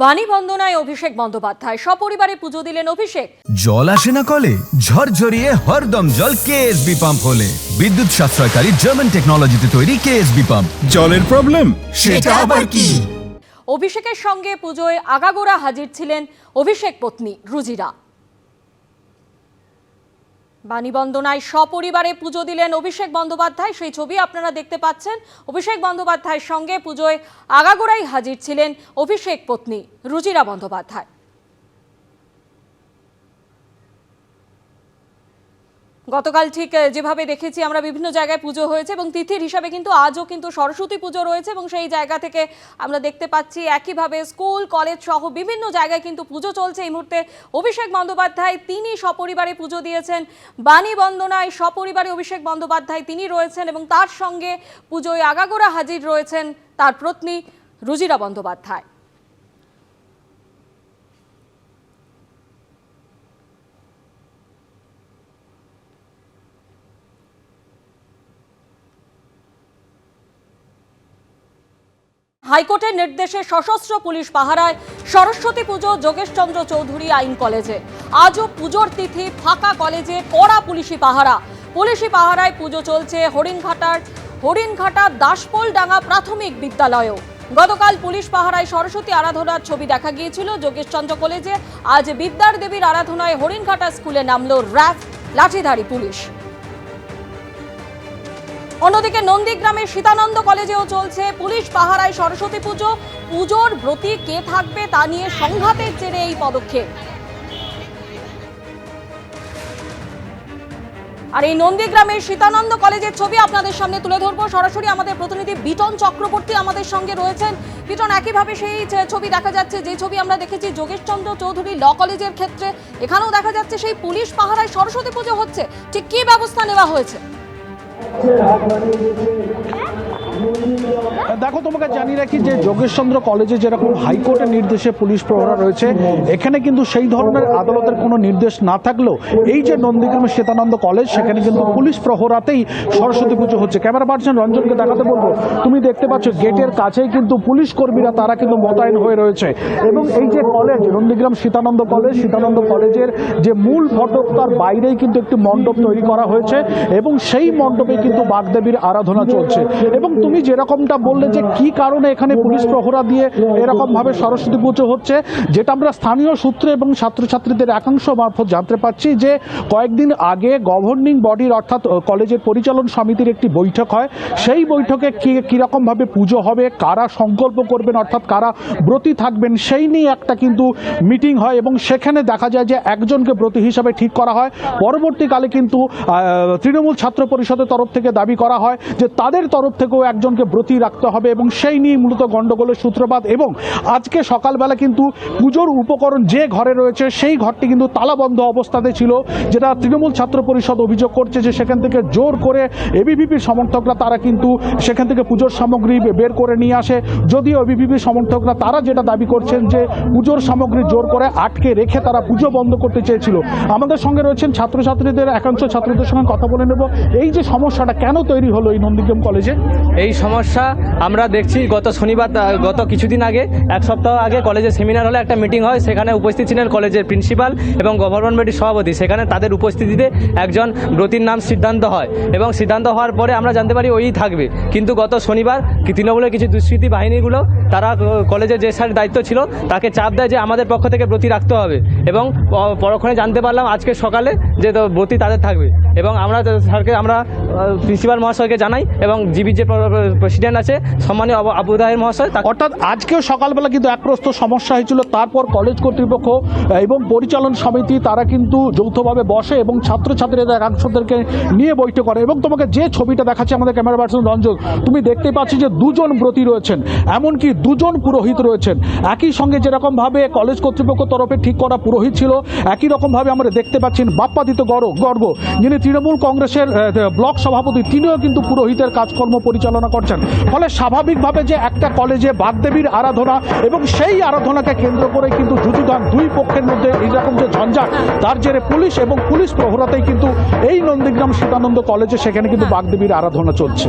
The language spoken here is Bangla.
বাণী বন্দনায় অভিষেক বন্দ্যোপাধ্যায় সপরিবারে পুজো দিলেন অভিষেক। জল আসে না কলে, ঝরঝরিয়ে হরদম জল কেএসবি পাম্প হলে। বিদ্যুৎ সাশ্রয়কারী জার্মান টেকনোলজিতে তৈরি কেএসবি পাম্প। জলের প্রবলেম সেটা আবার কি? অভিষেকের সঙ্গে পুজোয় আগাগোড়া হাজির ছিলেন অভিষেক পত্নী রুজিরা। বাণী বন্দনায় সপরিবারে পুজো দিলেন অভিষেক বন্দ্যোপাধ্যায়, সেই ছবি আপনারা দেখতে পাচ্ছেন। অভিষেক বন্দ্যোপাধ্যায়ের সঙ্গে পুজোয় আগাগোড়াই হাজির ছিলেন অভিষেক পত্নী রুজিরা বন্দ্যোপাধ্যায়। গতকাল ঠিক যেভাবে দেখেছি আমরা বিভিন্ন জায়গায় পুজো হয়েছে এবং তিথির হিসাবে কিন্তু আজও কিন্তু সরস্বতী পুজো রয়েছে এবং সেই জায়গা থেকে আমরা দেখতে পাচ্ছি একইভাবে স্কুল কলেজ সহ বিভিন্ন জায়গায় কিন্তু পুজো চলছে এই মুহূর্তে। অভিষেক বন্দ্যোপাধ্যায় তিনি সপরিবারে পুজো দিয়েছেন। বাণী বন্দনায় সপরিবারে অভিষেক বন্দ্যোপাধ্যায় তিনি রয়েছেন এবং তার সঙ্গে পুজোয় আগাগোড়া হাজির রয়েছেন তার পত্নী রুজিরা বন্দ্যোপাধ্যায়। হাইকোর্টের নির্দেশে সশস্ত্র পুলিশ পাহারায় সরস্বতী পুজো যোগেশচন্দ্র চৌধুরী আইন কলেজে। আজও পুজোর তিথি, ফাঁকা কলেজে কড়া পুলিশি পাহারা। পুলিশি পাহারায় পুজো চলছে হরিণঘাটা দাসপোলডাঙ্গা প্রাথমিক বিদ্যালয়েও। গতকাল পুলিশ পাহারায় সরস্বতী আরাধনার ছবি দেখা গিয়েছিল যোগেশচন্দ্র কলেজে। আজ বিদ্যার দেবীর আরাধনায় হরিণঘাটা স্কুলে নামলো র্যাফ, লাঠিধারী পুলিশ। অন্যদিকে নন্দীগ্রামের সীতানন্দ কলেজেও চলছে পুলিশ পাহারায় সরস্বতী পুজো। পুজোর ব্রতী কে থাকবে তা নিয়ে সংঘাতের জেরে এই পদক্ষেপ। আর এই নন্দীগ্রামের সীতানন্দ কলেজের ছবি আপনাদের সামনে তুলে ধরবো সরাসরি। আমাদের প্রতিনিধি বিটন চক্রবর্তী আমাদের সঙ্গে রয়েছেন। বিটন, একইভাবে সেই ছবি দেখা যাচ্ছে যে ছবি আমরা দেখেছি যোগেশচন্দ্র চৌধুরী ল কলেজের ক্ষেত্রে, এখানেও দেখা যাচ্ছে সেই পুলিশ পাহারায় সরস্বতী পুজো হচ্ছে। ঠিক কি ব্যবস্থা নেওয়া হয়েছে? দেখো, তোমাকে জানিয়ে রাখি যে যোগেশচন্দ্র কলেজে যেরকম হাইকোর্টের নির্দেশে পুলিশ প্রহরা রয়েছে, এখানে কিন্তু সেই ধরনের আদালতের কোনো নির্দেশ না থাকলেও এই যে নন্দীগ্রামের সীতানন্দ কলেজ, সেখানে কিন্তু পুলিশ প্রহরাতেই সরস্বতী পুজো হচ্ছে। ক্যামেরা পার্সন রঞ্জনকে দেখাতে বলবো, তুমি দেখতে পাচ্ছ গেটের কাছেই কিন্তু পুলিশ কর্মীরা তারা কিন্তু মোতায়েন হয়ে রয়েছে। এবং এই যে কলেজ নন্দীগ্রাম সীতানন্দ কলেজের যে মূল ফটক তার বাইরেই কিন্তু একটি মণ্ডপ তৈরি করা হয়েছে এবং সেই মণ্ডপে কিন্তু বাগদেবীর আরাধনা চলছে। এবং তুমি যেরকমটা বললে যে কি কারণে এখানে পুলিশ প্রহরা দিয়ে এরকম ভাবে সরস্বতী পুজো হচ্ছে, যেটা আমরা স্থানীয় সূত্র এবং ছাত্রছাত্রীদের একাংশ মারফত জানতে পারছি যে কয়েকদিন আগে গভর্নিং বডির অর্থাৎ কলেজের পরিচালন সমিতির একটি বৈঠক হয়। সেই বৈঠকে কিরকম ভাবে পুজো হবে, কারা সংকল্প করবেন অর্থাৎ কারা ব্রতী থাকবেন, সেই নিয়ে একটা কিন্তু মিটিং হয় এবং সেখানে দেখা যায় যে একজনকে ব্রতী হিসাবে ঠিক করা হয়। পরবর্তীকালে কিন্তু তৃণমূল ছাত্র পরিষদের তরফ থেকে দাবি করা হয় যে তাদের তরফ থেকেও একজনকে ব্রতী রাখতে হবে এবং সেই নিয়ে মূলত গণ্ডগোলের সূত্রপাত। এবং আজকে সকালবেলা কিন্তু পুজোর উপকরণ যে ঘরে রয়েছে সেই ঘরটি কিন্তু তালাবন্ধ অবস্থাতে ছিল, যেটা তৃণমূল ছাত্র পরিষদ অভিযোগ করছে যে সেখান থেকে জোর করে এবিভিপির সমর্থকরা তারা কিন্তু সেখান থেকে পুজোর সামগ্রী বের করে নিয়ে আসে। যদিও এবিভিপির সমর্থকরা তারা যেটা দাবি করছেন যে পুজোর সামগ্রী জোর করে আটকে রেখে তারা পুজো বন্ধ করতে চেয়েছিল। আমাদের সঙ্গে রয়েছেন ছাত্রছাত্রীদের একাংশ, ছাত্রীদের সঙ্গে কথা বলে নেব। এই যে সমস্যাটা কেন তৈরি হলো এই নন্দীগ্রাম কলেজে? এই সমস্যা আমরা দেখছি গত শনিবার, গত কিছুদিন আগে, এক সপ্তাহ আগে কলেজে সেমিনার হলে একটা মিটিং হয়, সেখানে উপস্থিত ছিলেন কলেজের প্রিন্সিপাল এবং গভর্নমেন্ট বডির সভাপতি। সেখানে তাদের উপস্থিতিতে একজন ব্রতীর নাম সিদ্ধান্ত হয় এবং সিদ্ধান্ত হওয়ার পরে আমরা জানতে পারি ওই থাকবে। কিন্তু গত শনিবার তৃণমূলের কিছু দুষ্কৃতী বাহিনীগুলো তারা কলেজের যে স্যারের দায়িত্ব ছিল তাকে চাপ দেয় যে আমাদের পক্ষ থেকে ব্রতী রাখতে হবে এবং পরক্ষণে জানতে পারলাম আজকে সকালে যে ব্রতী তাদের থাকবে। এবং আমরা স্যারকে, আমরা প্রিন্সিপাল মহাশয়কে জানাই এবং জিবির যে প্রেসিডেন্ট আছে সম্মানীয় আবুদাহের মহাশয়, অর্থাৎ আজকেও সকালবেলা কিন্তু এক প্রস্ত সমস্যা হয়েছিল। তারপর কলেজ কর্তৃপক্ষ এবং পরিচালন সমিতি তারা কিন্তু যৌথভাবে বসে এবং ছাত্রছাত্রীদের একাংশদেরকে নিয়ে বৈঠক করে। এবং তোমাকে যে ছবিটা দেখাচ্ছে আমাদের ক্যামেরা পার্সন রঞ্জন, তুমি দেখতে পাচ্ছি যে দুজন ব্রতী রয়েছেন, এমনকি দুজন পুরোহিত রয়েছেন। একই সঙ্গে যেরকমভাবে কলেজ কর্তৃপক্ষ তরফে ঠিক করা পুরোহিত ছিল, একই রকমভাবে আমরা দেখতে পাচ্ছেন বাপ্পাদিত্য গর্গ, যিনি তৃণমূল কংগ্রেসের ব্লক সভাপতি, তিনিও কিন্তু পুরোহিতের কাজকর্ম পরিচালনা করছেন। ফলে স্বাভাবিকভাবে যে একটা কলেজে বাগদেবীর আরাধনা এবং সেই আরাধনাকে কেন্দ্র করে কিন্তু যুযুধান দুই পক্ষের মধ্যে এইরকম যে ঝঞ্ঝাট, তার জেরে পুলিশ এবং পুলিশ প্রহরাতেই কিন্তু এই নন্দীগ্রাম সীতানন্দ কলেজে সেখানে কিন্তু বাগদেবীর আরাধনা চলছে।